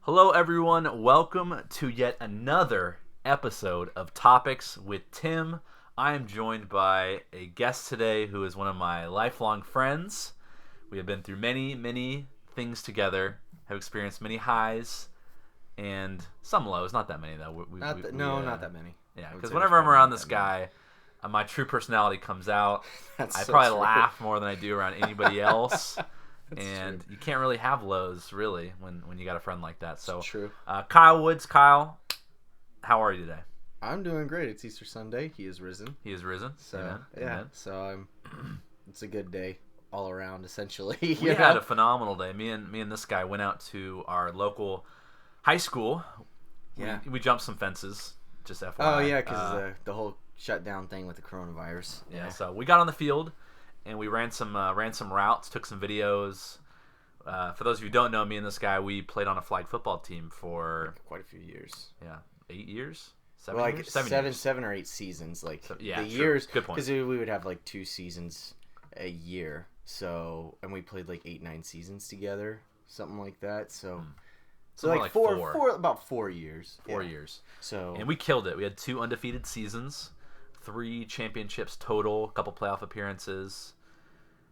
Hello, everyone. Welcome to yet another episode of Topics with Tim. I am joined by a guest today who is one of my lifelong friends. We have been through many things together, have experienced many highs and some lows. Not that many, though. Not that many. Yeah, because whenever I'm around this guy, my true personality comes out. I so probably true. laugh more than I do around anybody else. And you can't really have lows, really, when you got a friend like that. So, true. Kyle Woods. Kyle, how are you today? I'm doing great. It's Easter Sunday. He is risen. He is risen. So Amen. yeah. Amen. So it's a good day all around, essentially. We had a phenomenal day. Me and this guy went out to our local high school. Yeah. We jumped some fences. Just FYI. Oh yeah, because the whole shutdown thing with the coronavirus. Yeah. So we got on the field. And we ran some routes, took some videos. For those of you who don't know, me and this guy, we played on a flag football team for quite a few years. Yeah, 8 years, years? 7 7 or 8 seasons. Like so, yeah, the true. years, good point. Because we would have like 2 seasons a year. So and we played like 8-9 seasons together, something like that. So. So like four, about 4 years. 4 years. So and we killed it. We had 2 undefeated seasons, 3 championships total, a couple playoff appearances.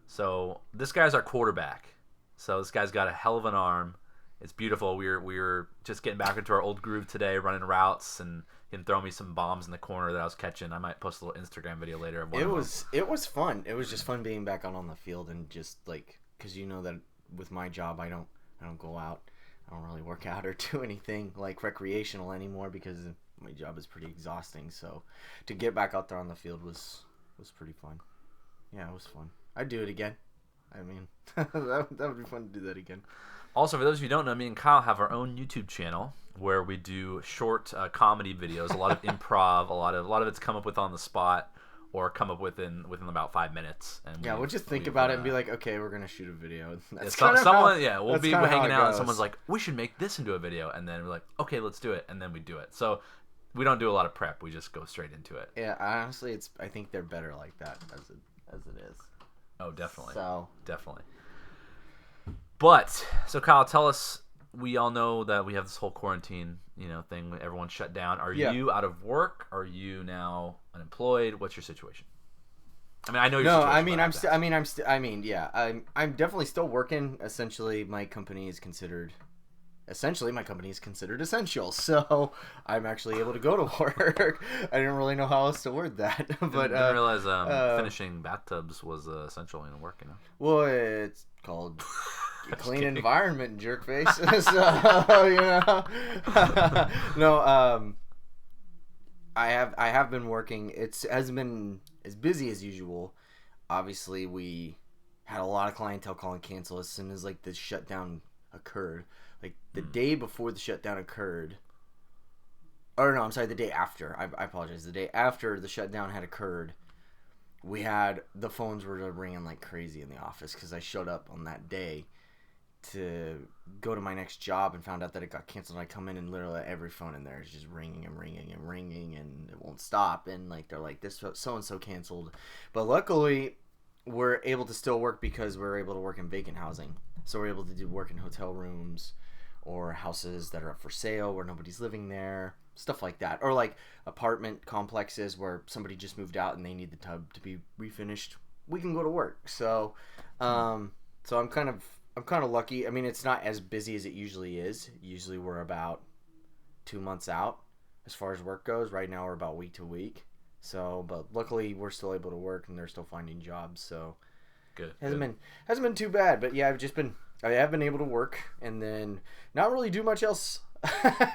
So this guy's our quarterback. So this guy's got a hell of an arm. It's beautiful. We were just getting back into our old groove today, running routes, and he can throw me some bombs in the corner that I was catching. I might post a little Instagram video later of one. It was fun. It was just fun being back on the field and just like because you know that with my job I don't go out. I don't really work out or do anything like recreational anymore because my job is pretty exhausting. So to get back out there on the field was pretty fun. Yeah, it was fun. I'd do it again. I mean, that would be fun to do that again. Also, for those of you who don't know, me and Kyle have our own YouTube channel where we do short comedy videos, a lot of improv, a lot of it's come up with on the spot or come up within about 5 minutes. And we'll just think about it and be like, okay, we're gonna shoot a video. We'll be hanging out and someone's like, we should make this into a video, and then we're like, okay, let's do it, and then we do it. So we don't do a lot of prep; we just go straight into it. Yeah, honestly, I think they're better like that as it is. Oh, definitely. So definitely. But so Kyle, tell us. We all know that we have this whole quarantine, thing. Everyone's shut down. Are you out of work? Are you now unemployed? What's your situation? I mean, I know your situation. No, I'm definitely still working. Essentially, my company is considered essential. So I'm actually able to go to work. I didn't really know how else to word that, but didn't realize finishing bathtubs was essential in work. Well, it's called a clean environment, jerkface. So no. I have been working. It hasn't been as busy as usual. Obviously, we had a lot of clientele call and cancel as soon as like the shutdown occurred. Like the day before the shutdown occurred, or no, I'm sorry, the day after. I apologize. The day after the shutdown had occurred, the phones were ringing like crazy in the office because I showed up on that day to go to my next job and found out that it got canceled. And I come in and literally every phone in there is just ringing and ringing and ringing and it won't stop. And like they're like, this so and so canceled, but luckily we're able to still work because we're able to work in vacant housing. So we're able to do work in hotel rooms or houses that are up for sale where nobody's living there, stuff like that. Or like apartment complexes where somebody just moved out and they need the tub to be refinished. We can go to work. So so I'm kind of lucky. I mean, it's not as busy as it usually is. Usually we're about 2 months out as far as work goes. Right now we're about week to week. So, but luckily we're still able to work and they're still finding jobs. So good. Hasn't been too bad, but yeah, I have been able to work and then not really do much else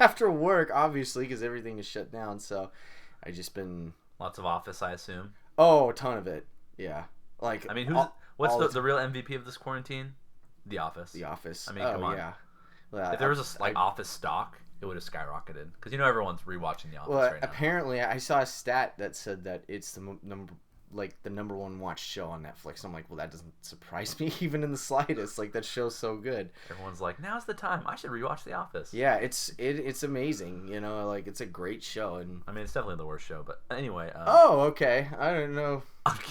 after work, obviously, because everything is shut down. So I just been lots of office, I assume. Oh, a ton of it. Yeah, like I mean, what's the real MVP of this quarantine? The Office. The Office. I mean, come on. Yeah. Well, if there was a Office stock, it would have skyrocketed because everyone's rewatching The Office right now. Apparently, I saw a stat that said that it's the like the #1 watched show on Netflix. I'm like, well, that doesn't surprise me even in the slightest. Like, that show's so good. Everyone's like, now's the time. I should rewatch The Office. Yeah, it's amazing. You know, like, it's a great show. And I mean, it's definitely the worst show, but anyway. Oh, okay. I don't know.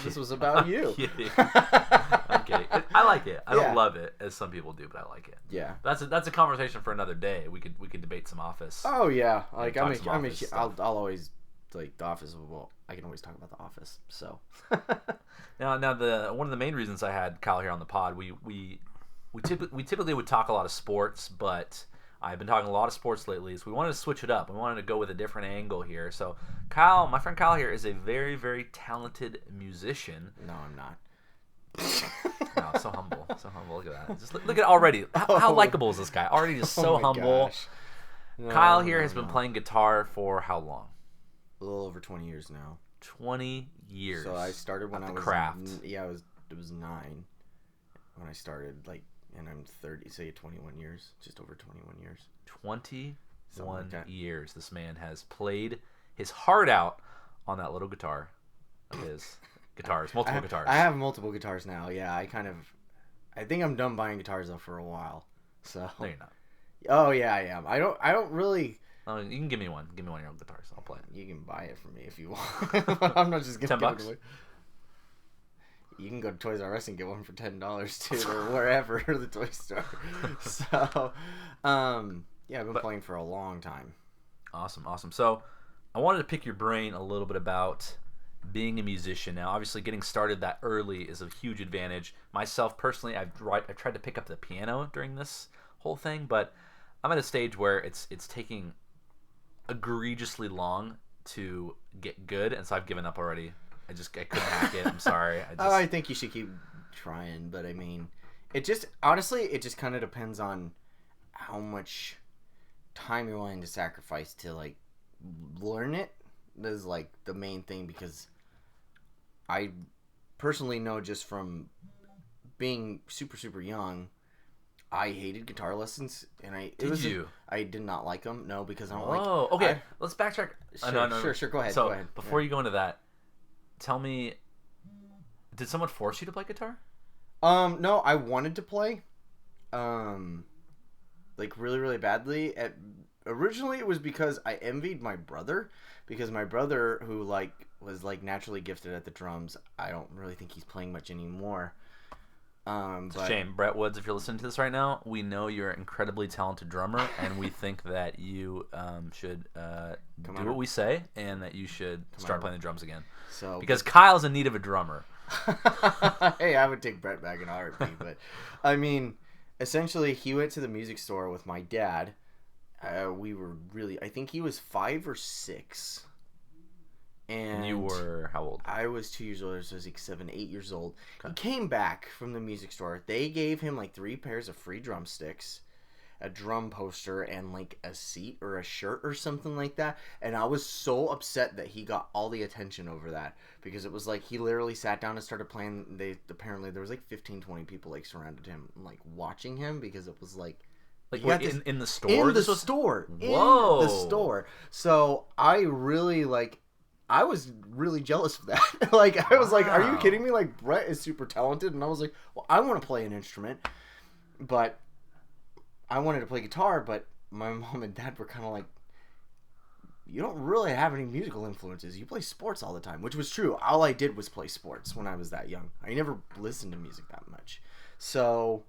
This was about you. I'm kidding. I like it. I don't love it as some people do, but I like it. Yeah. That's a conversation for another day. We could debate some Office. Oh yeah. Like, I'll always, like, The Office. Well, I can always talk about The Office. So. Now one of the main reasons I had Kyle here on the pod, we typically would talk a lot of sports, but I've been talking a lot of sports lately, so we wanted to switch it up. We wanted to go with a different angle here. So Kyle, my friend Kyle here, is a very, very talented musician. No, I'm not. Wow, so humble. So humble. Look at that. Just look at already. How likable is this guy? Already just so humble. No, Kyle here has been playing guitar for how long? A little over 20 years now. 20 years. So I started when I was craft. Yeah, it was 9 when I started, like, and I'm 30, say 21 years, just over 21 years. 21 years this man has played his heart out on that little guitar of his. Multiple guitars. I have multiple guitars now. Yeah, I think I'm done buying guitars though for a while. So. No, you're not. Oh yeah, I am. I don't really. Oh, you can give me one. Give me one of your old guitars. I'll play it. You can buy it for me if you want. I'm not just gonna $10. give it away. You can go to Toys R Us and get one for $10 too, or wherever the toy store. So, yeah, I've been playing for a long time. Awesome. So, I wanted to pick your brain a little bit about being a musician. Now, obviously, getting started that early is a huge advantage. Myself personally, I've tried to pick up the piano during this whole thing, but I'm at a stage where it's taking egregiously long to get good, and so I've given up already. I couldn't hack it. I'm sorry. I think you should keep trying, but I mean, it just kind of depends on how much time you're willing to sacrifice to, like, learn it. That is, like, the main thing, because I personally know just from being super, super young, I hated guitar lessons, and I did not like them. No, because I don't like. Oh, okay. Let's backtrack. Sure. Go ahead. So before you go into that, tell me, did someone force you to play guitar? No, I wanted to play, like, really, really badly. Originally, it was because I envied my brother, because my brother, who, like, was, like, naturally gifted at the drums, I don't really think he's playing much anymore. It's a shame. Brett Woods, if you're listening to this right now, we know you're an incredibly talented drummer, and we think that you should do what we say, and that you should start playing the drums again. Because Kyle's in need of a drummer. Hey, I would take Brett back in a heartbeat, but I mean, essentially, he went to the music store with my dad. I think he was 5 or 6. And you were how old? I was 2 years old, so I was like 7, 8 years old. Okay. He came back from the music store. They gave him, like, 3 pairs of free drumsticks, a drum poster, and, like, a seat or a shirt or something like that. And I was so upset that he got all the attention over that, because it was like he literally sat down and started playing. Apparently there was like 15, 20 people, like, surrounded him, like, watching him, because it was like in the store. In the store. Whoa. In the store. So I was really jealous of that. Like, I was like, are you kidding me? Like, Brett is super talented. And I was like, well, I want to play an instrument. But I wanted to play guitar, but my mom and dad were kind of like, you don't really have any musical influences. You play sports all the time, which was true. All I did was play sports when I was that young. I never listened to music that much. So,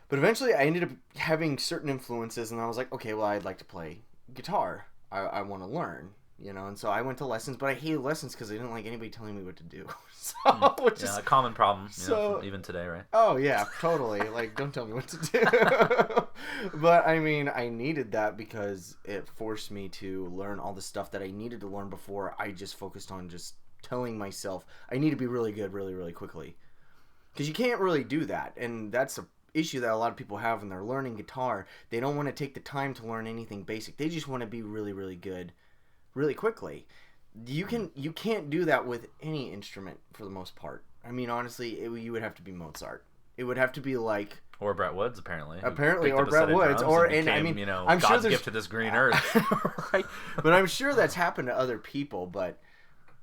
but eventually I ended up having certain influences, and I was like, okay, well, I'd like to play guitar. I want to learn. You know, and so I went to lessons, but I hated lessons because I didn't like anybody telling me what to do. Which is a common problem, even today, right? Oh yeah, totally. Like, don't tell me what to do. But I mean, I needed that because it forced me to learn all the stuff that I needed to learn before I just focused on just telling myself I need to be really good, really, really quickly. Because you can't really do that, and that's a issue that a lot of people have when they're learning guitar. They don't want to take the time to learn anything basic. They just want to be really, really good really quickly. You can't do that with any instrument for the most part. I mean, honestly, you would have to be Mozart. It would have to be like, or Brett Woods, apparently, or Brett Woods, I'm God's sure gift to this green earth, right? But I'm sure that's happened to other people. But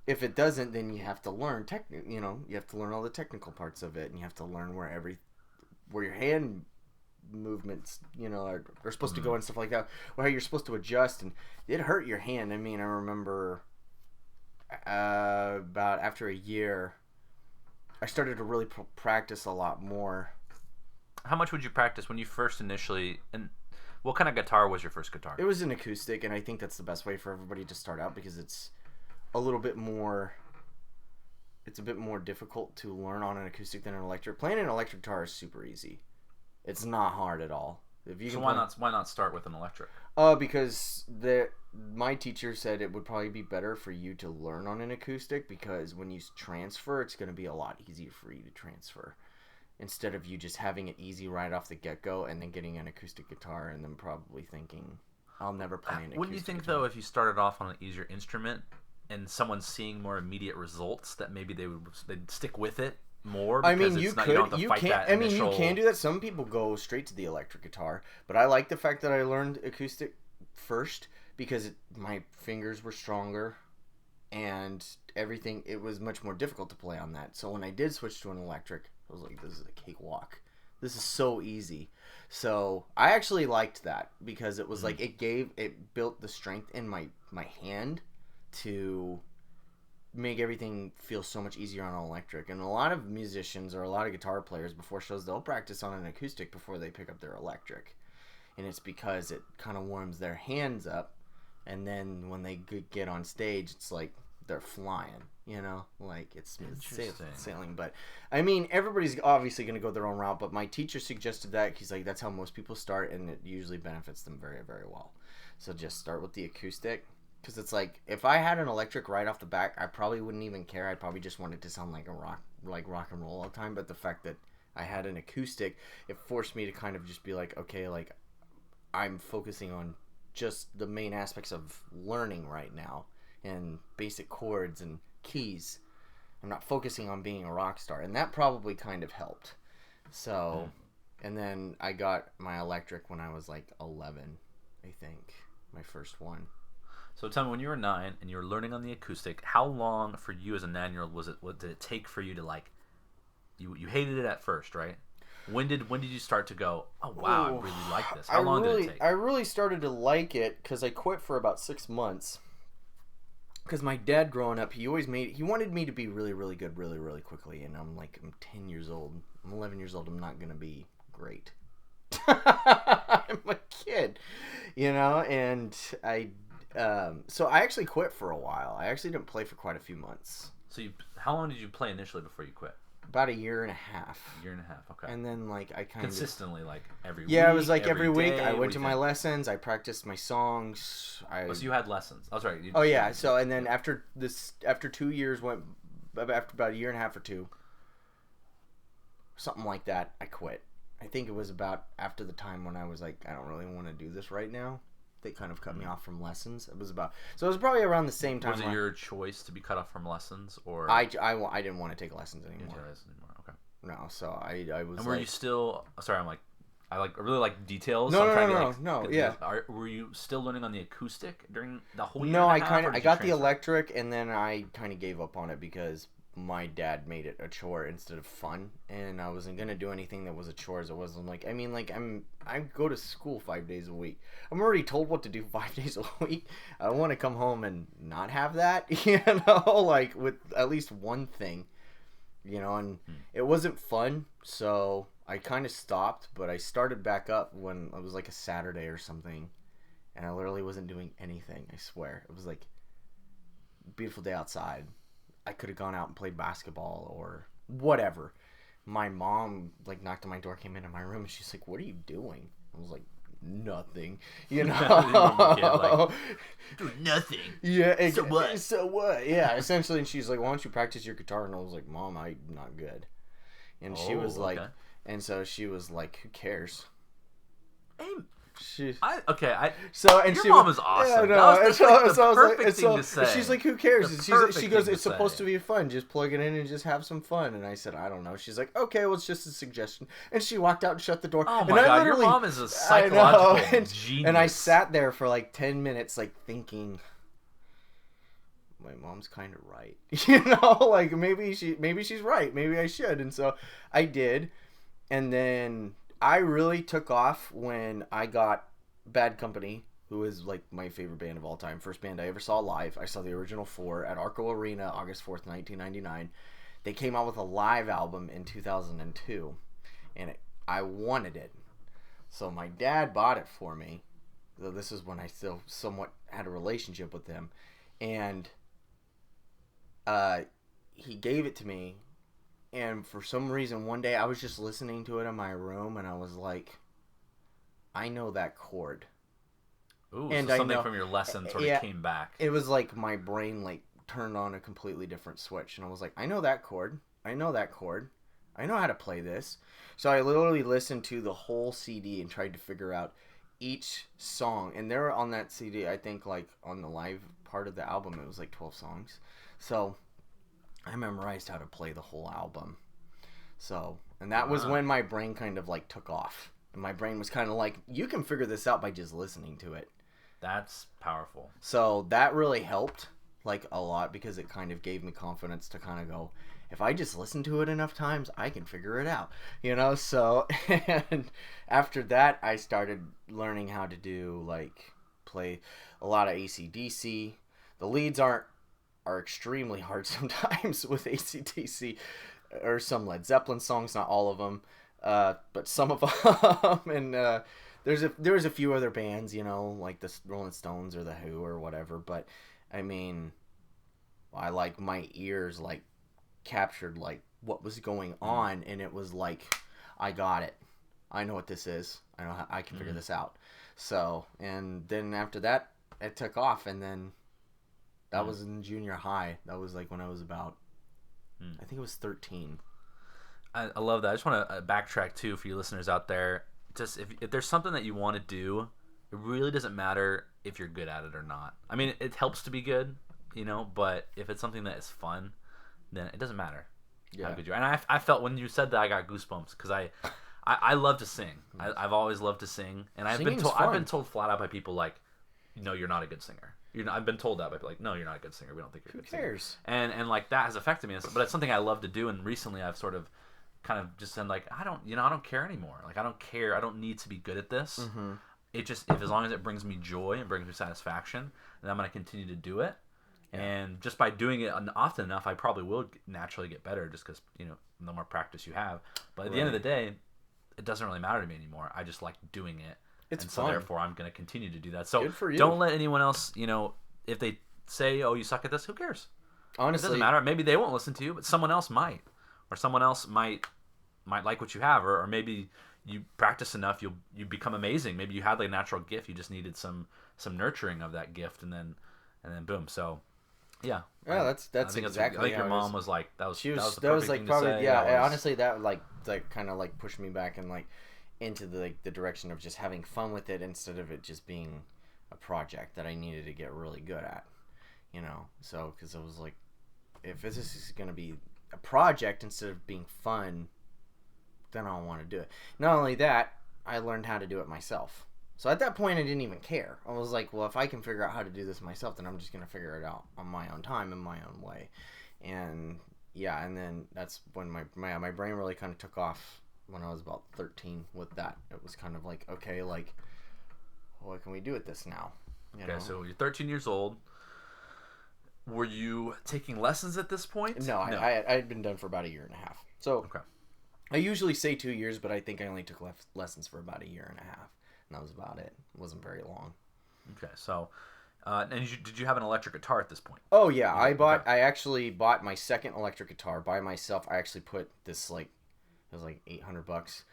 if it doesn't, then you have to learn you have to learn all the technical parts of it, and you have to learn where your hand movements, are supposed to go and stuff like that, or how you're supposed to adjust, and it hurt your hand. I mean, I remember about after a year, I started to really practice a lot more. How much would you practice when you first initially, and what kind of guitar was your first guitar? It was an acoustic, and I think that's the best way for everybody to start out because it's a bit more difficult to learn on an acoustic than an electric. Playing an electric guitar is super easy. It's not hard at all. So why not start with an electric? Because my teacher said it would probably be better for you to learn on an acoustic because when you transfer, it's going to be a lot easier for you to transfer instead of you just having it easy right off the get-go and then getting an acoustic guitar and then probably thinking, I'll never play an acoustic Wouldn't you think, guitar. though, if you started off on an easier instrument and someone's seeing more immediate results, that maybe they'd stick with it more? Because I mean, you don't have to fight that initial... you can do that. Some people go straight to the electric guitar, but I like the fact that I learned acoustic first because my fingers were stronger and everything. It was much more difficult to play on that. So when I did switch to an electric, I was like, this is a cakewalk. This is so easy. So I actually liked that because it was like it built the strength in my hand to make everything feel so much easier on an electric. And a lot of musicians or a lot of guitar players before shows, they'll practice on an acoustic before they pick up their electric. And it's because it kind of warms their hands up. And then when they get on stage, it's like they're flying, like it's sailing. But I mean, everybody's obviously going to go their own route, but my teacher suggested that. He's like, that's how most people start, and it usually benefits them very, very well. So just start with the acoustic. Because it's like, if I had an electric right off the bat, I probably wouldn't even care. I'd probably just want it to sound like rock and roll all the time. But the fact that I had an acoustic, it forced me to kind of just be like, okay, like, I'm focusing on just the main aspects of learning right now and basic chords and keys. I'm not focusing on being a rock star. And that probably kind of helped. So, and then I got my electric when I was like 11, I think, my first one. So tell me, when you were 9 and you were learning on the acoustic, how long for you as a 9-year-old what did it take for you to like? You hated it at first, right? When did you start to go, oh wow, I really like this? How long did it take? I really started to like it because I quit for about 6 months. Because my dad, growing up, he wanted me to be really, really good, really, really quickly. And I'm 10 years old. I'm 11 years old. I'm not gonna be great. I'm a kid, and so I actually quit for a while. I actually didn't play for quite a few months. So how long did you play initially before you quit? About a year and a half. A year and a half, okay. And then I kind consistently, every week. Yeah, it was every week. Day, I went to my lessons. I practiced my songs. So you had lessons. That's right. Oh yeah. So and then after 2 years after about a year and a half or two, something like that, I quit. I think it was about after the time when I was like, I don't really want to do this right now. They kind of cut me off from lessons. It was probably around the same time. Was it your choice to be cut off from lessons, or I didn't want to take lessons anymore. You didn't take lessons anymore. Okay. No, so I was. And were you still? Sorry, I really like details. No. Yeah. Were you still learning on the acoustic during the whole year? No, I got the electric, and then I kind of gave up on it because my dad made it a chore instead of fun, and I wasn't gonna do anything that was a chore. It wasn't I go to school 5 days a week. I'm already told what to do 5 days a week. I want to come home and not have that, with at least one thing, and it wasn't fun, so I kind of stopped, but I started back up when it was like a Saturday or something, and I literally wasn't doing anything. I swear, it was like a beautiful day outside. I could have gone out and played basketball or whatever. My mom knocked on my door, came into my room, and she's like, "What are you doing?" I was like, "Nothing," Doing nothing. Yeah. So what? So what? Yeah. Essentially, and she's like, "Why don't you practice your guitar?" And I was like, "Mom, I'm not good." And she was like, okay. And so she was like, "Who cares?" Hey, She. Your mom is awesome. Yeah, no, that was the perfect thing to say. She's like, "Who cares?" She goes, "It's supposed say. to be fun. Just plug it in and just have some fun." And I said, "I don't know." She's like, "Okay, well, it's just a suggestion." And she walked out and shut the door. Oh my god, your mom is a psychological genius. And I sat there for 10 minutes, thinking, my mom's kind of right. You know, like maybe she's right. Maybe I should. And so I did. And then I really took off when I got Bad Company, who is like my favorite band of all time. First band I ever saw live. I saw the original 4 at Arco Arena, August 4th, 1999. They came out with a live album in 2002, and I wanted it. So my dad bought it for me. So this is when I still somewhat had a relationship with him, and he gave it to me. And for some reason, one day I was just listening to it in my room, and I was like, I know that chord. Ooh, and so something from your lesson sort of came back. It was like my brain like turned on a completely different switch, and I was like, I know that chord. I know that chord. I know how to play this. So I literally listened to the whole CD and tried to figure out each song. And there on that CD, I think like on the live part of the album, it was like 12 songs. So I memorized how to play the whole album. So, and that was when my brain kind of like took off. And my brain was kind of like, you can figure this out by just listening to it. That's powerful. So that really helped like a lot, because it kind of gave me confidence to kind of go, if I just listen to it enough times, I can figure it out, you know? So, and after that, I started learning how to do like play a lot of AC/DC. The leads are extremely hard sometimes with AC/DC, or some Led Zeppelin songs, not all of them, but some of them. And there's a few other bands, you know, like the Rolling Stones or the Who or whatever. But I mean, I like my ears like captured like what was going on, and it was like, I got it. I know what this is. I know how I can figure this out. So, and then after that, it took off, and then that was in junior high. That was like when I was about, I think it was 13. I love that. I just want to backtrack too for you listeners out there. Just if there's something that you want to do, it really doesn't matter if you're good at it or not. I mean, it helps to be good, you know, but if it's something that is fun, then it doesn't matter how good you are. And I felt when you said that, I got goosebumps, because I love to sing. I've always loved to sing, and I've been told flat out by people like, no, you're not a good singer. I've been told that by people like, no, you're not a good singer. We don't think you're a good singer. Who cares? And like that has affected me, but it's something I love to do. And recently, I've sort of kind of just said like, I don't care anymore. Like, I don't care. I don't need to be good at this. Mm-hmm. It just, as long as it brings me joy and brings me satisfaction, then I'm going to continue to do it. And just by doing it often enough, I probably will naturally get better, just because, you know, the more practice you have. But at the end of the day, it doesn't really matter to me anymore. I just like doing it. It's fun. So therefore, I'm going to continue to do that. So good for you. Don't let anyone else, you know, if they say, oh, you suck at this, who cares? Honestly, it doesn't matter. Maybe they won't listen to you, but someone else might. Or someone else might like what you have. Or maybe you practice enough, you become amazing. Maybe you had like a natural gift. You just needed some nurturing of that gift, and then boom. So... yeah, that's exactly. I think your mom was like, that was the perfect like thing probably to say. Honestly, that like kind of like pushed me back and like into the direction of just having fun with it, instead of it just being a project that I needed to get really good at, you know. So because I was like, if this is gonna be a project instead of being fun, then I don't want to do it. Not only that, I learned how to do it myself. So at that point, I didn't even care. I was like, well, if I can figure out how to do this myself, then I'm just going to figure it out on my own time, in my own way. And yeah, and then that's when my brain really kind of took off when I was about 13 with that. It was kind of like, okay, like, what can we do with this now? You know? So you're 13 years old. Were you taking lessons at this point? No. I had been done for about a year and a half. So okay. I usually say 2 years, but I think I only took lessons for about a year and a half. And that was about it. It wasn't very long. Okay, so, and did you have an electric guitar at this point? Oh yeah, I actually bought my second electric guitar by myself. I actually put this it was like $800.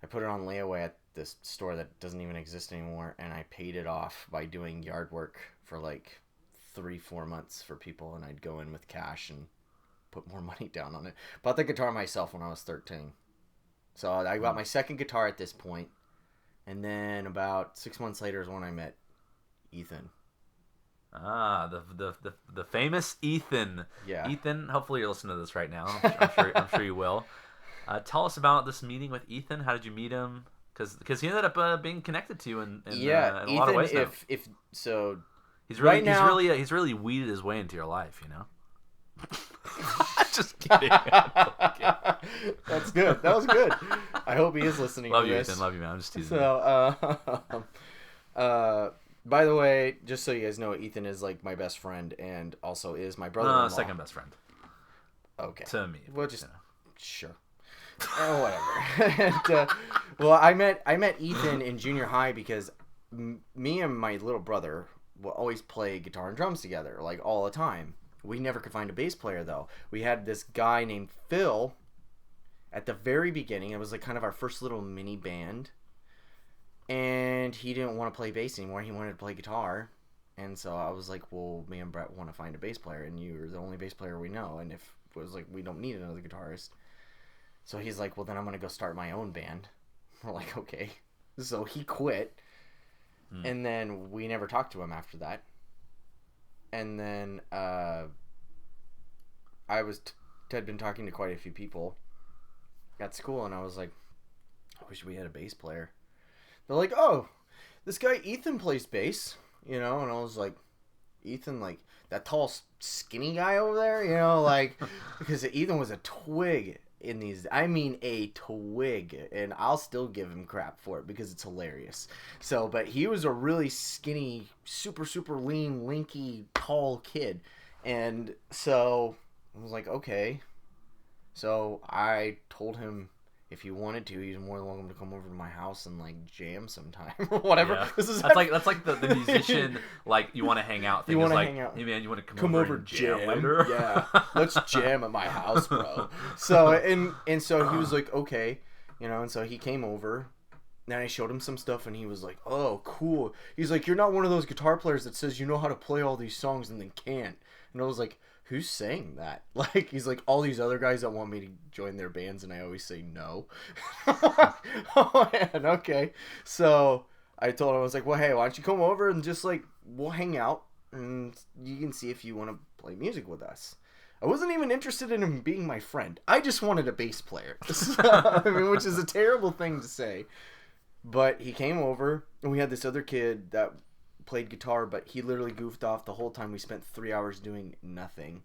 I put it on layaway at this store that doesn't even exist anymore, and I paid it off by doing yard work for like 3-4 months for people, and I'd go in with cash and put more money down on it. Bought the guitar myself when I was 13. So I got my second guitar at this point. And then about 6 months later is when I met Ethan. Ah, the famous Ethan. Yeah. Ethan, hopefully you're listening to this right now. I'm sure you will. Tell us about this meeting with Ethan. How did you meet him? Because he ended up being connected to you in a lot of ways now. Right now, he's really weeded his way into your life, you know. Just kidding. That's good. That was good. I hope he is listening Love to you, this. Ethan. Love you, man. I'm just teasing. So, by the way, just so you guys know, Ethan is like my best friend and also is my brother-in-law. Second best friend. Okay. To me. Well, just you know. sure. Whatever. And, well, I met Ethan in junior high because me and my little brother will always play guitar and drums together, like all the time. We never could find a bass player though. We had this guy named Phil at the very beginning. It was like kind of our first little mini band, and he didn't want to play bass anymore. He wanted to play guitar, and so I was like, "Well, me and Brett want to find a bass player, and you're the only bass player we know." And if it was like we don't need another guitarist, so he's like, "Well, then I'm gonna go start my own band." We're like, "Okay." So he quit, and then we never talked to him after that. And then I had been talking to quite a few people at school, and I was like, I wish we had a bass player. They're like, oh, this guy Ethan plays bass, you know, and I was like, Ethan, like that tall, skinny guy over there, you know, like, because Ethan was a twig in these, I mean a twig, and I'll still give him crap for it because it's hilarious. So, but he was a really skinny, super, super lean, lanky, tall kid, and so I was like, okay. So I told him if he wanted to, he's more than welcome to come over to my house and like jam sometime or whatever. Yeah. This is that's like the musician, like you want to hang out thing. You want to like, hang out. Hey man, you want to come over and jam later? Yeah, let's jam at my house, bro. So and so he was like, okay, you know, and so he came over. Then I showed him some stuff, and he was like, oh, cool. He's like, you're not one of those guitar players that says you know how to play all these songs and then can't. And I was like, who's saying that? Like, he's like, all these other guys that want me to join their bands, and I always say no. Oh, man, okay. So I told him, I was like, well, hey, why don't you come over and just, like, we'll hang out, and you can see if you want to play music with us. I wasn't even interested in him being my friend. I just wanted a bass player. I mean, which is a terrible thing to say. But he came over, and we had this other kid that played guitar, but he literally goofed off the whole time. We spent 3 hours doing nothing.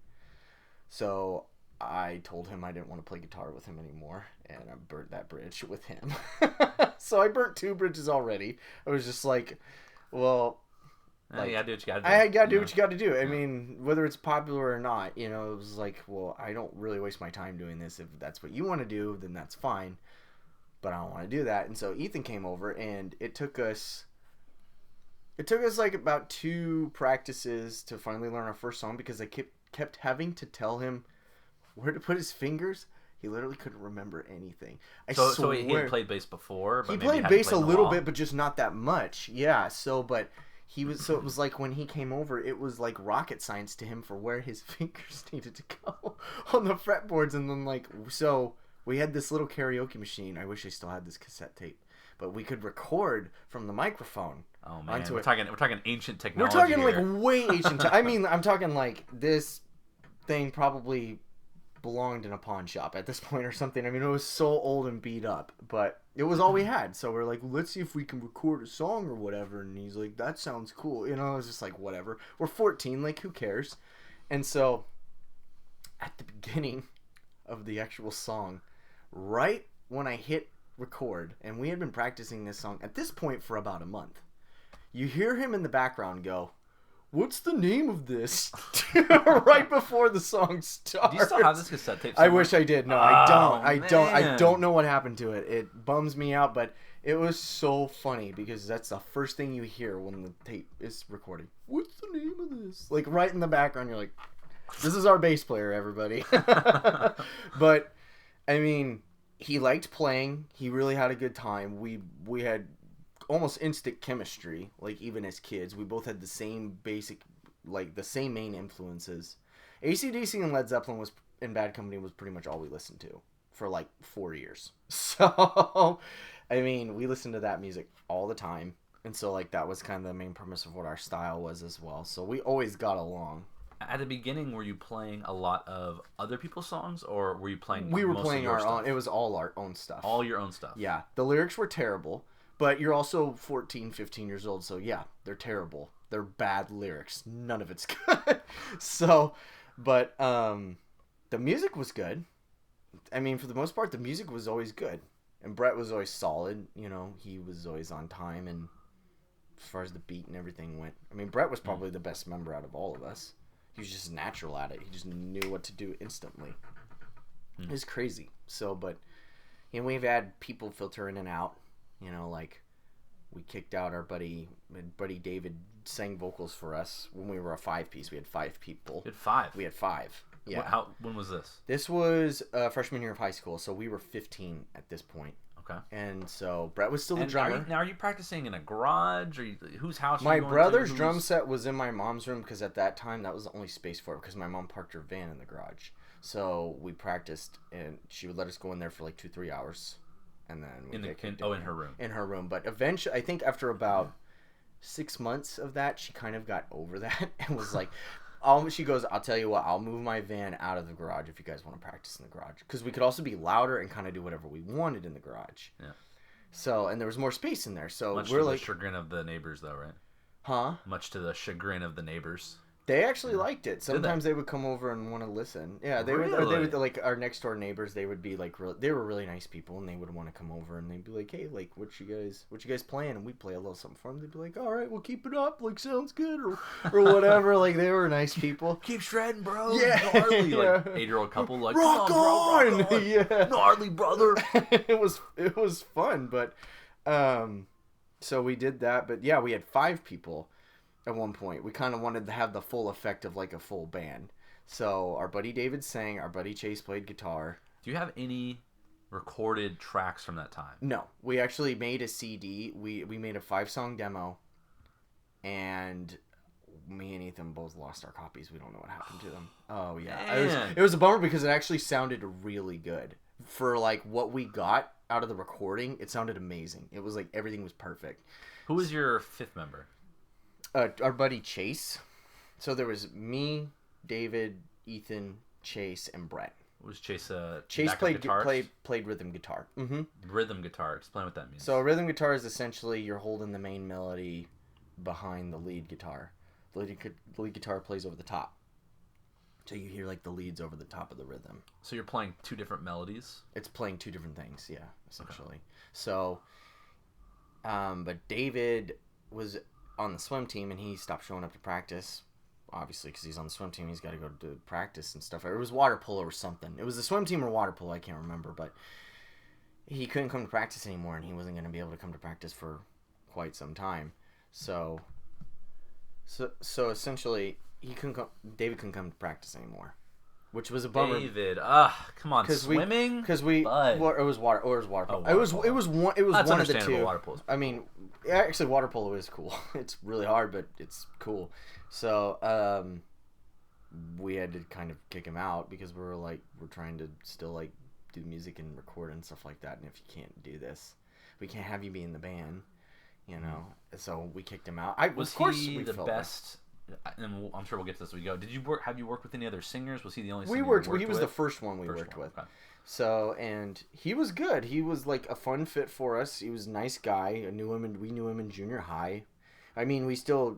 So I told him I didn't want to play guitar with him anymore, and I burnt that bridge with him. So I burnt 2 bridges already. I was just like, well, like, you gotta do what you gotta do. I gotta do what you gotta do. I mean, whether it's popular or not, you know, it was like, well, I don't really waste my time doing this. If that's what you want to do, then that's fine. But I don't want to do that. And so Ethan came over, and it took us like about 2 practices to finally learn our first song because I kept having to tell him where to put his fingers. He literally couldn't remember anything. So he had played bass before? But he played bass a little bit, but just not that much. Yeah, so it was like when he came over, it was like rocket science to him for where his fingers needed to go on the fretboards. And then so we had this little karaoke machine. I wish I still had this cassette tape, but we could record from the microphone. Oh man, we're talking ancient technology. We're talking here. like way ancient. I mean, I'm talking like this thing probably belonged in a pawn shop at this point or something. I mean, it was so old and beat up, but it was all we had. So we're like, let's see if we can record a song or whatever. And he's like, that sounds cool. You know, it was just like, whatever. We're 14, like, who cares? And so at the beginning of the actual song, right when I hit record, and we had been practicing this song at this point for about a month, you hear him in the background go, what's the name of this? Right before the song starts. Do you still have this cassette tape somewhere? I wish I did. No, I don't. I don't know what happened to it. It bums me out, but it was so funny because that's the first thing you hear when the tape is recording. What's the name of this? Like right in the background, you're like, this is our bass player, everybody. But I mean, he liked playing. He really had a good time. We had almost instant chemistry, like even as kids. We both had the same basic, like the same main influences. AC/DC and Led Zeppelin and Bad Company was pretty much all we listened to for like 4 years. So, I mean, we listened to that music all the time. And so like that was kind of the main premise of what our style was as well. So we always got along. At the beginning, were you playing a lot of other people's songs, or were you playing We were most playing of your our stuff? own. It was all our own stuff. All your own stuff. Yeah. The lyrics were terrible, but you're also 14, 15 years old, so yeah, they're terrible. They're bad lyrics. None of it's good. So, but the music was good. I mean, for the most part, the music was always good. And Brett was always solid. You know, he was always on time. And as far as the beat and everything went, I mean, Brett was probably the best member out of all of us. He was just natural at it. He just knew what to do instantly. It was crazy. So, but, you know, we've had people filter in and out. You know, like, we kicked out our buddy David sang vocals for us when we were a 5-piece. We had 5 people. You had 5? We had 5. Yeah. When was this? This was freshman year of high school, so we were 15 at this point. Okay. And so Brett was still the drummer. Are you practicing in a garage? Or whose house? My brother's drum set was in my mom's room because at that time that was the only space for it because my mom parked her van in the garage. So we practiced, and she would let us go in there for like 2-3 hours, and then we in her room. In her room, but eventually, I think after about 6 months of that, she kind of got over that and was like. She goes, I'll tell you what, I'll move my van out of the garage if you guys want to practice in the garage. Because we could also be louder and kind of do whatever we wanted in the garage. Yeah. So, and there was more space in there. So much to the chagrin of the neighbors, though, right? Huh? Much to the chagrin of the neighbors. They actually liked it. Sometimes they would come over and want to listen. Yeah, they would like our next door neighbors. They would be like, they were really nice people, and they would want to come over and they'd be like, hey, like, what you guys playing? And we'd play a little something for them. They'd be like, all right, we'll keep it up. Like, sounds good, or whatever. Like, they were nice people. Keep shredding, bro. Yeah, gnarly. Like 8-year-old couple, like, rock on, bro, rock on. Yeah, gnarly, brother. It was fun, but so we did that. But yeah, we had 5 people. At one point, we kind of wanted to have the full effect of like a full band. So our buddy David sang, our buddy Chase played guitar. Do you have any recorded tracks from that time? No, we actually made a CD. We made a 5-song demo, and me and Ethan both lost our copies. We don't know what happened to them. Oh yeah, it was a bummer because it actually sounded really good for like what we got out of the recording. It sounded amazing. It was like everything was perfect. Who was your 5th member? Our buddy Chase. So there was me, David, Ethan, Chase, and Brett. Was Chase Chase played rhythm guitar. Mm-hmm. Rhythm guitar. Explain what that means. So rhythm guitar is essentially you're holding the main melody behind the lead guitar. The lead guitar plays over the top. So you hear like the leads over the top of the rhythm. So you're playing 2 different melodies? It's playing 2 different things, yeah, essentially. Okay. So, but David was on the swim team, and he stopped showing up to practice, obviously, because he's on the swim team. He's got to go to practice and stuff. It was water polo or something. It was the swim team or water polo, I can't remember, but he couldn't come to practice anymore, and he wasn't going to be able to come to practice for quite some time. So essentially, David couldn't come to practice anymore, which was a bummer. David, come on, swimming? It was water polo. It was one of the 2. Water polo. I mean, actually, water polo is cool. It's really hard, but it's cool. So, we had to kind of kick him out because we're trying to still like do music and record and stuff like that. And if you can't do this, we can't have you be in the band, you know. So we kicked him out. Was he the best? And I'm sure we'll get to this as we go. Have you worked with any other singers? Was he the only singer you worked with? He was the first one we worked with. Okay. So, and he was good. He was like a fun fit for us. He was a nice guy. We knew him in junior high. I mean, we still,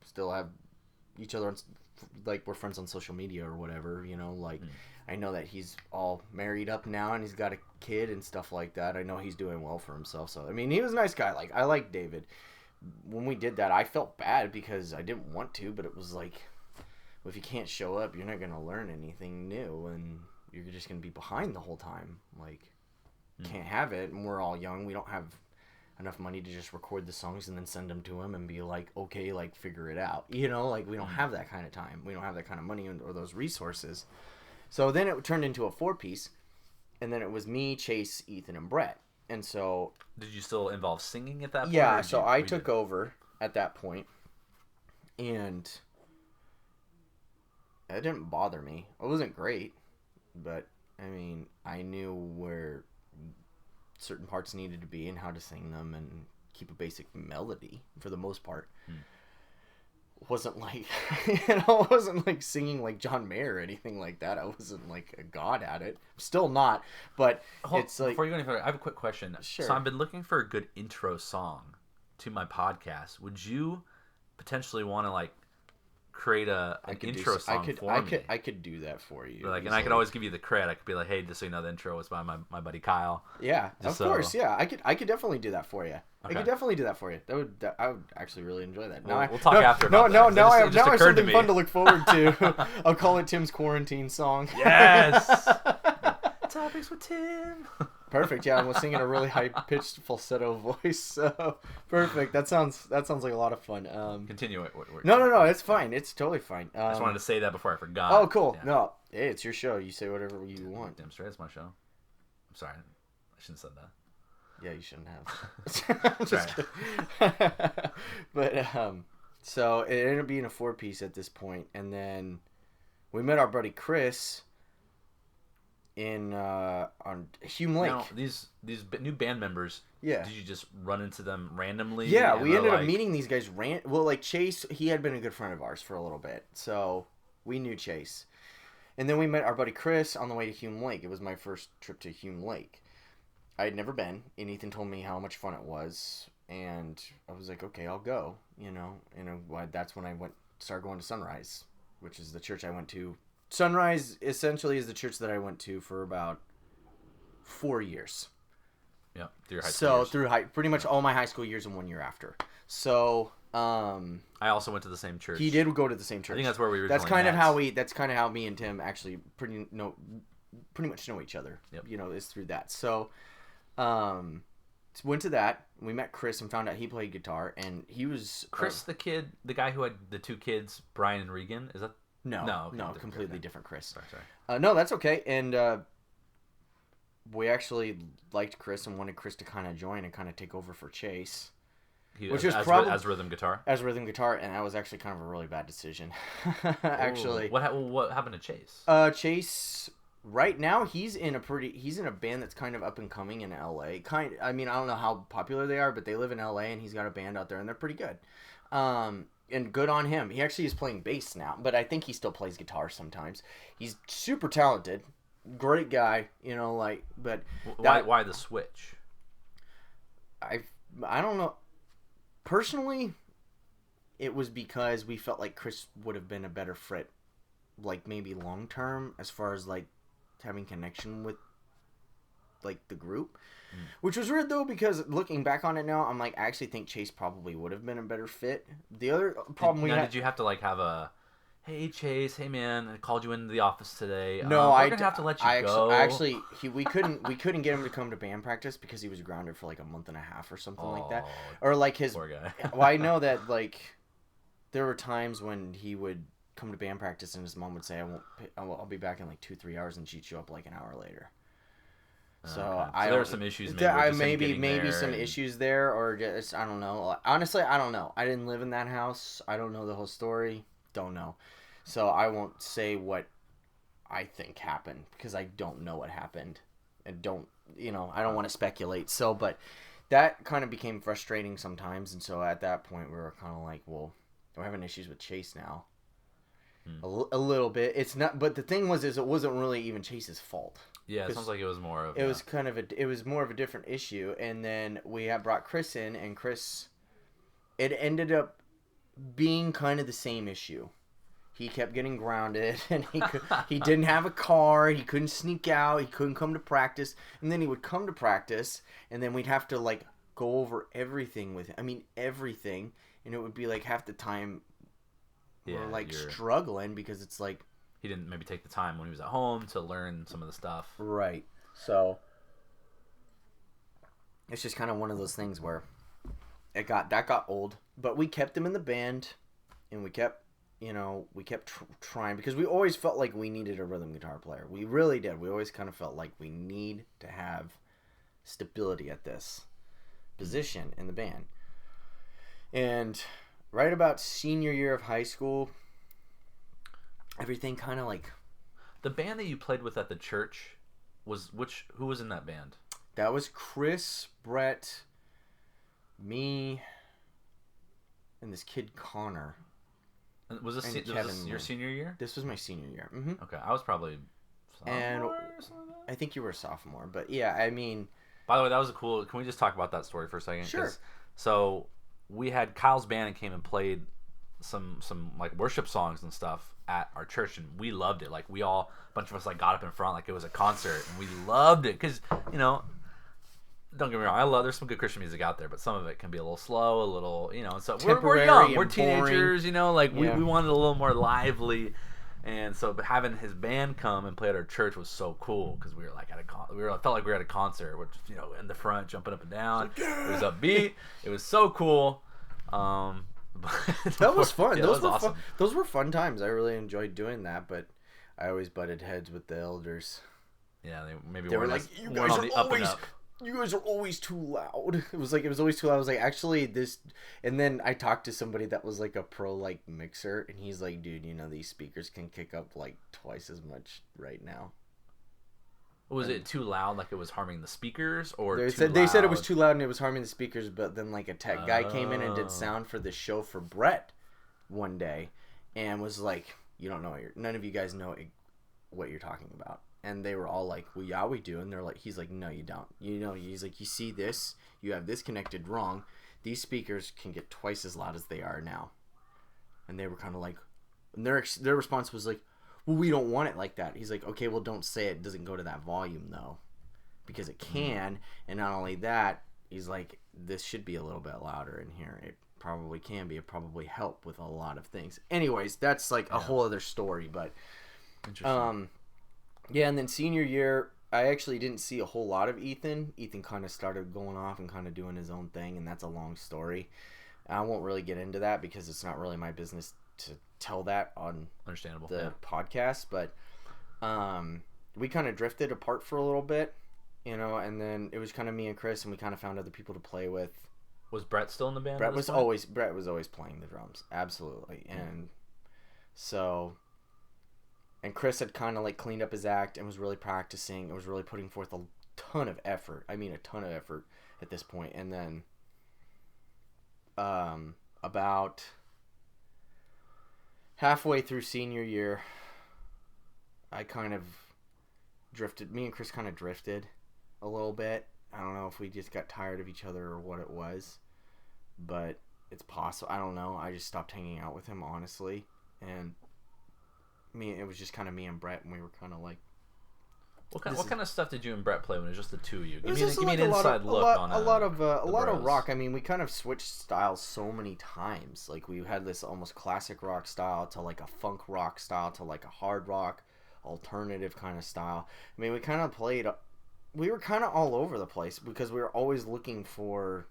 still have each other, like we're friends on social media or whatever, you know, like I know that he's all married up now and he's got a kid and stuff like that. I know he's doing well for himself. So, I mean, he was a nice guy. Like, I like David. When we did that, I felt bad because I didn't want to, but it was like, well, if you can't show up, you're not going to learn anything new, and you're just going to be behind the whole time. Like, can't have it, and we're all young. We don't have enough money to just record the songs and then send them to him and be like, okay, like, figure it out. You know, like, we don't have that kind of time. We don't have that kind of money or those resources. So then it turned into a 4-piece, and then it was me, Chase, Ethan, and Brett. And so... Did you still involve singing at that point? Yeah, so I took over at that point, and it didn't bother me. It wasn't great, but, I mean, I knew where certain parts needed to be and how to sing them and keep a basic melody for the most part. Wasn't like, I wasn't like singing like John Mayer or anything like that. I wasn't like a god at it. Still not, but it's like... Before you go any further, I have a quick question. Sure. So I've been looking for a good intro song to my podcast, would you potentially want to like create an intro song for me? I could do that for you. Like, and I could always give you the credit. I could be like, hey, just so you know, the intro was by my buddy Kyle. Yeah, of course. Yeah, I could definitely do that for you. Okay. I could definitely do that for you. I would actually really enjoy that. We'll talk after. Now I have something fun to look forward to. I'll call it Tim's quarantine song. Yes. Topics with Tim. Perfect. Yeah, and we'll sing in a really high pitched falsetto voice. So perfect. That sounds like a lot of fun. Continue it. No. It's fine. It's totally fine. I just wanted to say that before I forgot. Oh, cool. Yeah. No, hey, it's your show. You say whatever you want. Damn straight, it's my show. I'm sorry, I shouldn't have said that. Yeah, you shouldn't have. Just kidding. But so it ended up being a 4-piece at this point, and then we met our buddy Chris in on Hume Lake. Now, these new band members. Yeah. Did you just run into them randomly? Yeah, we ended up meeting these guys. Well, like Chase, he had been a good friend of ours for a little bit, so we knew Chase. And then we met our buddy Chris on the way to Hume Lake. It was my first trip to Hume Lake. I had never been, and Ethan told me how much fun it was, and I was like, okay, I'll go. That's when I started going to Sunrise, which is the church I went to. Sunrise essentially is the church that I went to for about 4 years. Yeah, through high school years. Pretty much all my high school years and 1 year after. So I also went to the same church. He did go to the same church. I think that's where we That's kind of how me and Tim actually pretty much know each other. Yep. Is through that. So went to that. We met Chris and found out he played guitar, and he was Chris, the guy who had the 2 kids, Brian and Regan. Is that no, completely different Chris. Sorry. No, that's okay. And we actually liked Chris and wanted Chris to kind of join and kind of take over for Chase. Which was probably as rhythm guitar. As rhythm guitar, and that was actually kind of a really bad decision. Actually, what happened to Chase? Chase, right now he's in a band that's kind of up and coming in LA. I don't know how popular they are, but they live in LA, and he's got a band out there, and they're pretty good. And good on him. He actually is playing bass now, but I think he still plays guitar sometimes. He's super talented, great guy. But why the switch? I don't know. Personally, it was because we felt like Chris would have been a better fit, like maybe long term, as far as like having connection with like the group, which was weird though, because looking back on it now, I'm like, I actually think Chase probably would have been a better fit. The other problem did you have to like have a, hey Chase, hey man, I called you into the office today. No, we're gonna have to let you go. We couldn't get him to come to band practice because he was grounded for like a month and a half or something like that, or like his poor guy. Well, I know that like there were times when he would come to band practice and his mom would say, I'll be back in like 2-3 hours, and she'd show up like an hour later. So okay. There were some issues. Maybe some issues there, or just I don't know. Honestly, I don't know. I didn't live in that house. I don't know the whole story. Don't know. So I won't say what I think happened because I don't know what happened, and I don't want to speculate. So, but that kind of became frustrating sometimes, and so at that point we were kind of like, well, we're having issues with Chase now. A little bit. It's not, but the thing was, it wasn't really even Chase's fault. Yeah, it sounds like it was more of. It was more of a different issue, and then we had brought Chris in, and Chris, it ended up being kind of the same issue. He kept getting grounded, and he didn't have a car. He couldn't sneak out. He couldn't come to practice, and then he would come to practice, and then we'd have to like go over everything with him. I mean everything, and it would be like half the time. Yeah, we're like struggling because it's like he didn't maybe take the time when he was at home to learn some of the stuff. Right. So it's just kind of one of those things where that got old, but we kept him in the band, and we kept trying because we always felt like we needed a rhythm guitar player. We really did. We always kind of felt like we need to have stability at this position in the band. And right about senior year of high school, everything kind of like... The band that you played with at the church was who was in that band? That was Chris, Brett, me, and this kid Connor. Was this your senior year? This was my senior year. Mm-hmm. Okay, I was probably sophomore or something like that? I think you were a sophomore, but yeah, I mean... By the way, that was a cool... Can we just talk about that story for a second? Sure. So... we had Kyle's band came and played some like worship songs and stuff at our church, and we loved it. Like a bunch of us like got up in front like it was a concert, and we loved it because don't get me wrong, there's some good Christian music out there, but some of it can be a little slow, a little so we're young, we're teenagers, we wanted a little more lively. And so, but having his band come and play at our church was so cool because we were like felt like we were at a concert, which in the front, jumping up and down. It was upbeat. It was so cool. That was fun. Those were awesome. Those were fun times. I really enjoyed doing that, but I always butted heads with the elders. Yeah, they were like, you guys are always too loud. It was always too loud. I was like, actually, this. And then I talked to somebody that was like a pro mixer, and he's like, dude, these speakers can kick up like twice as much right now. Was it too loud, like it was harming the speakers, or they said it was too loud and it was harming the speakers? But then like a tech guy came in and did sound for the show for Brett one day, and was like, you don't know none of you guys know what you're talking about. And they were all like, well, yeah, we do. And they're like, he's like, no, you don't. He's like, you see this? You have this connected wrong. These speakers can get twice as loud as they are now. And they were kind of like, and their response was like, well, we don't want it like that. He's like, okay, well, don't say it doesn't go to that volume, though. Because it can. And not only that, he's like, this should be a little bit louder in here. It probably can be. It probably help with a lot of things. Anyways, that's like a whole other story. But, interesting. Yeah, and then senior year, I actually didn't see a whole lot of Ethan. Ethan kind of started going off and kind of doing his own thing, and that's a long story. I won't really get into that because it's not really my business to tell that on the podcast. But we kind of drifted apart for a little bit, and then it was kind of me and Chris, and we kind of found other people to play with. Was Brett still in the band? Brett was always playing the drums, absolutely, and so. And Chris had kind of like cleaned up his act and was really practicing and was really putting forth a ton of effort. I mean, a ton of effort at this point. And then about halfway through senior year, I kind of drifted. Me and Chris kind of drifted a little bit. I don't know if we just got tired of each other or what it was, but it's possible. I don't know. I just stopped hanging out with him, honestly. And it was just kind of me and Brett, and we were kind of like, what kind of stuff did you and Brett play when it was just the two of you? Give me an inside look on a lot of rock. I mean, we kind of switched styles so many times. Like we had this almost classic rock style to like a funk rock style to like a hard rock alternative kind of style. I mean, we kind of we were kind of all over the place because we were always looking for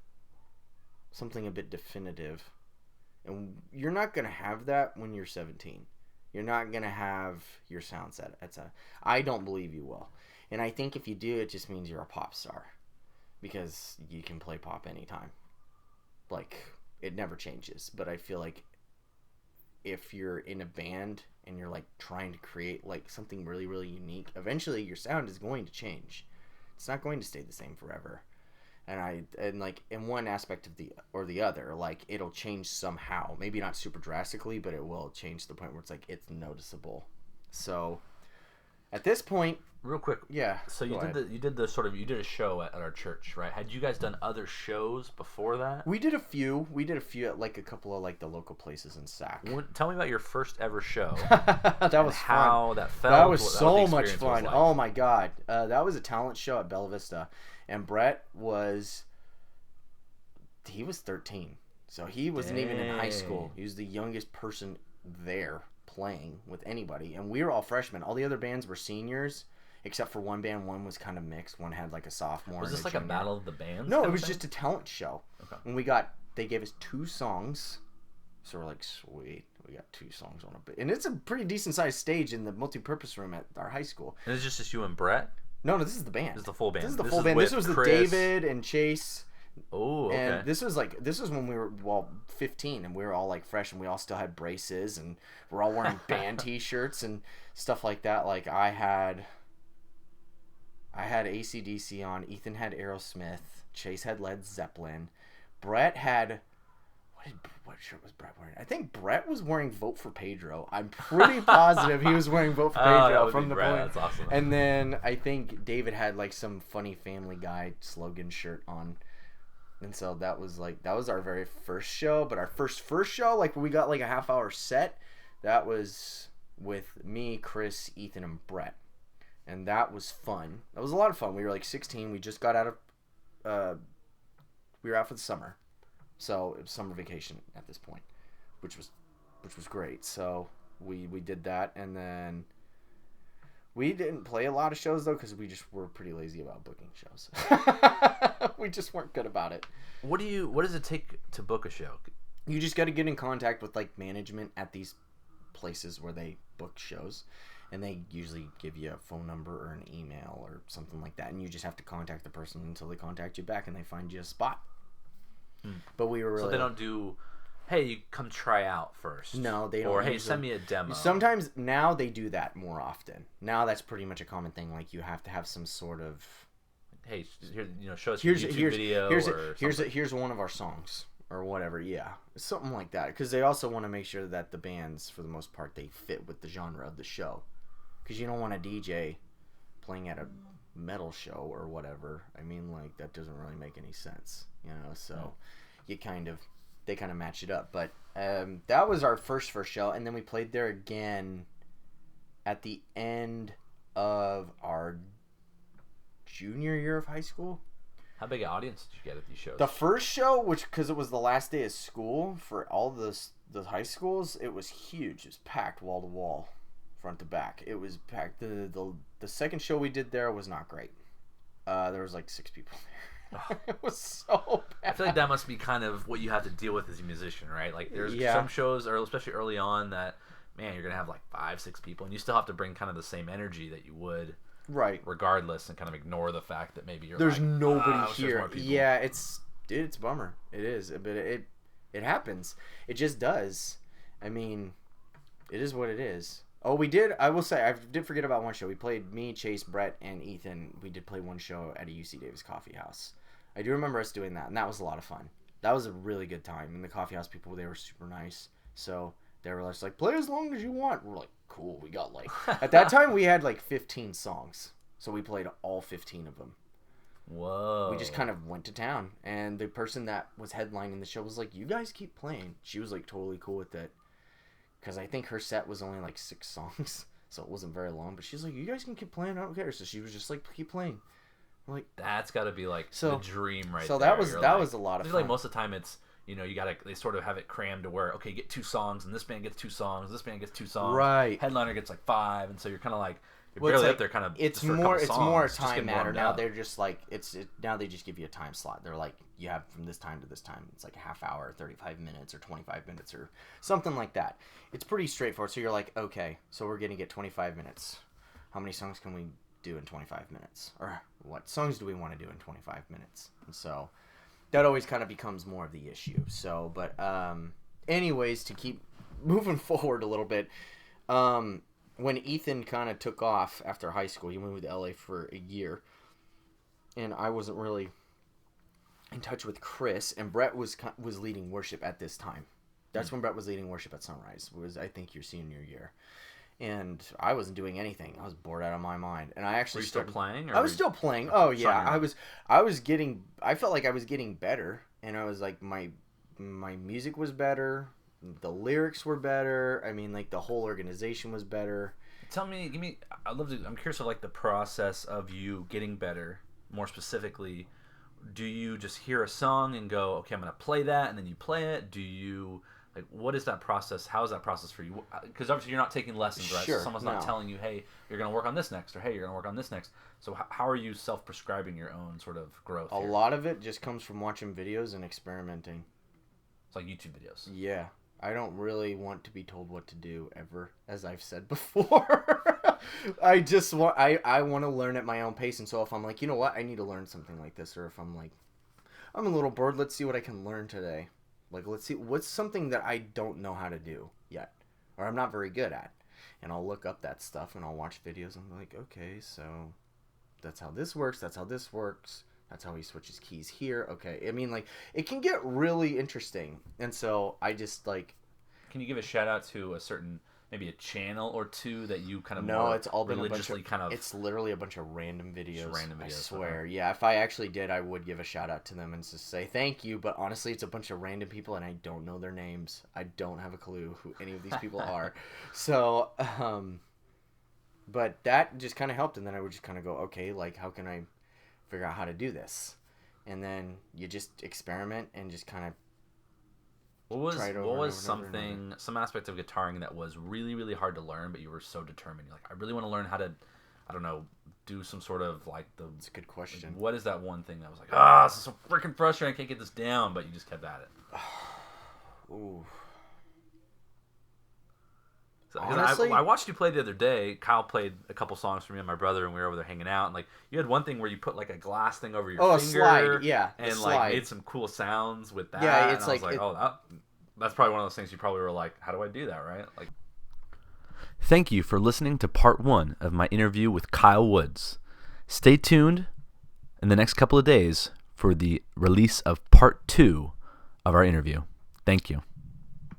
something a bit definitive. And you're not going to have that when you're 17. You're not going to have your sound set. I don't believe you will. And I think if you do, it just means you're a pop star. Because you can play pop anytime. Like, it never changes. But I feel like if you're in a band and you're, like, trying to create, like, something really, really unique, eventually your sound is going to change. It's not going to stay the same forever. And like in one aspect of the other, like it'll change somehow. Maybe not super drastically, but it will change to the point where it's like it's noticeable. So at this point, real quick, yeah. So you did a show at our church, right? Had you guys done other shows before that? We did a few. We did a few at like a couple of like the local places in Sac. Tell me about your first ever show. That was how fun. That felt. That was so much fun. Like. Oh my god, that was a talent show at Bella Vista. And Brett he was 13. So he wasn't even in high school. He was the youngest person there playing with anybody. And we were all freshmen. All the other bands were seniors, except for one band. One was kind of mixed. One had like a sophomore. Was this like a battle of the bands? No, it was just a talent show. Okay. And they gave us 2 songs. So we're like, sweet. We got 2 songs on a bit. And it's a pretty decent sized stage in the multi-purpose room at our high school. And it's just you and Brett? No, this is the band. This is the full band. This is the full band. This was Chris. the David and Chase. Oh, okay. And this was when we were 15, and we were all like fresh, and we all still had braces, and we're all wearing band T-shirts and stuff like that. Like I had AC/DC on. Ethan had Aerosmith. Chase had Led Zeppelin. Brett had what shirt was Brett wearing? I think Brett was wearing Vote for Pedro. I'm pretty positive he was wearing Vote for Pedro from the point. That's awesome. And then I think David had like some funny Family Guy slogan shirt on. And so that was our very first show. But our first show, like we got like a half-hour set. That was with me, Chris, Ethan, and Brett, and that was fun. That was a lot of fun. We were like 16. We just got out of we were out for the summer, so it was summer vacation at this point, which was great. So we did that, and then we didn't play a lot of shows though because we just were pretty lazy about booking shows. We just weren't good about it. What does it take to book a show? You just got to get in contact with like management at these places where they book shows, and they usually give you a phone number or an email or something like that, and you just have to contact the person until they contact you back and they find you a spot. But we were really... So they don't do, hey, you come try out first. No, they don't. Or, hey, send me a demo. Sometimes now they do that more often. Now that's pretty much a common thing. Like you have to have some sort of... Hey, here, show us your YouTube video. Here's one of our songs or whatever. Yeah, something like that. Because they also want to make sure that the bands, for the most part, they fit with the genre of the show. Because you don't want a DJ playing at a metal show or whatever. I mean, like that doesn't really make any sense, So they kind of match it up. But that was our first show, and then we played there again at the end of our junior year of high school. How big an audience did you get at these shows? The first show, because it was the last day of school for all the high schools, it was huge. It was packed wall to wall, front to back. It was packed. The second show we did there was not great. There was like 6 people there. It was so bad. I feel like that must be kind of what you have to deal with as a musician, right? Like there's some shows, or especially early on, that man, you're gonna have like 5-6 people, and you still have to bring kind of the same energy that you would. Right. Regardless, and kind of ignore the fact that maybe there's like, nobody here. Yeah, it's a bummer. It is, but it happens. It just does. I mean, it is what it is. Oh, we did. I will say, I did forget about one show. We played, me, Chase, Brett, and Ethan. We did play one show at a UC Davis coffee house. I do remember us doing that, and that was a lot of fun. That was a really good time. And the coffee house people, they were super nice. So they were just like, play as long as you want. We're like, cool. We got like, at that time we had like 15 songs, so we played all 15 of them. Whoa. We just kind of went to town, and the person that was headlining the show was like, you guys keep playing. She was like totally cool with it, because I think her set was only like 6 songs, so it wasn't very long, but she's like, you guys can keep playing, I don't care. So she was just like, keep playing. I'm like, that's got to be like the dream right so there. So that was a lot of fun. Like most of the time it's, they sort of have it crammed to where, okay, you get 2 songs, and this band gets 2 songs, this band gets 2 songs. Right. Headliner gets like 5, and so you're kind of like, you're barely up there kind of. It's more a time matter now. They're just like, now they just give you a time slot. They're like, you have from this time to this time. It's like a half hour, 35 minutes, or 25 minutes, or something like that. It's pretty straightforward. So you're like, okay, so we're going to get 25 minutes. How many songs can we do in 25 minutes? Or what songs do we want to do in 25 minutes? And so that always kind of becomes more of the issue. So, but anyways, to keep moving forward a little bit, when Ethan kind of took off after high school, he moved to LA for a year, and I wasn't really in touch with Chris, and Brett was leading worship at this time. That's when Brett was leading worship at Sunrise. Was, I think, your senior year. And I wasn't doing anything. I was bored out of my mind. And I actually still playing? I was still playing. Oh yeah, I felt like I was getting better, and I was like, my music was better, the lyrics were better. I mean, like the whole organization was better. I'm curious of like the process of you getting better. More specifically, do you just hear a song and go, okay, I'm going to play that, and then you play it? Do you, like, what is that process? How is that process for you? Because obviously you're not taking lessons, right? Sure, so someone's not telling you, hey, you're going to work on this next, or hey, you're going to work on this next. So how are you self-prescribing your own sort of growth here? A lot of it just comes from watching videos and experimenting. It's like YouTube videos. Yeah. I don't really want to be told what to do ever, as I've said before. I want to learn at my own pace, and so if I'm like, you know what, I need to learn something like this, or if I'm like, I'm a little bored, let's see what I can learn today. Like, let's see what's something that I don't know how to do yet, or I'm not very good at, and I'll look up that stuff and I'll watch videos and I'm like, okay, so that's how this works. That's how this works. That's how he switches keys here. Okay. I mean, like, it can get really interesting. And so I just, like... Can you give a shout out to a certain maybe a channel or two that you kind of No, it's all been religiously It's literally a bunch of random videos. Random videos. I swear. Okay. Yeah, if I actually did, I would give a shout out to them and just say thank you. But honestly, it's a bunch of random people, and I don't know their names. I don't have a clue who any of these people are. So, but that just kind of helped, and then I would just kind of go, okay, like how can I figure out how to do this? And then you just experiment and just kind of. What was some aspect of guitaring that was really, really hard to learn, but you were so determined? You're like, I really want to learn how to, I don't know, do some sort of like the. It's a good question. What is that one thing that was like, this is so freaking frustrating, I can't get this down, but you just kept at it? Ooh. So, honestly, I watched you play the other day. Kyle played a couple songs for me and my brother, and we were over there hanging out. And like, you had one thing where you put like a glass thing over your finger, a slide, yeah, and like made some cool sounds with that. Yeah, it's and like, that's probably one of those things you probably were like, how do I do that, right? Like. Thank you for listening to part 1 of my interview with Kyle Woods. Stay tuned in the next couple of days for the release of part 2 of our interview. Thank you.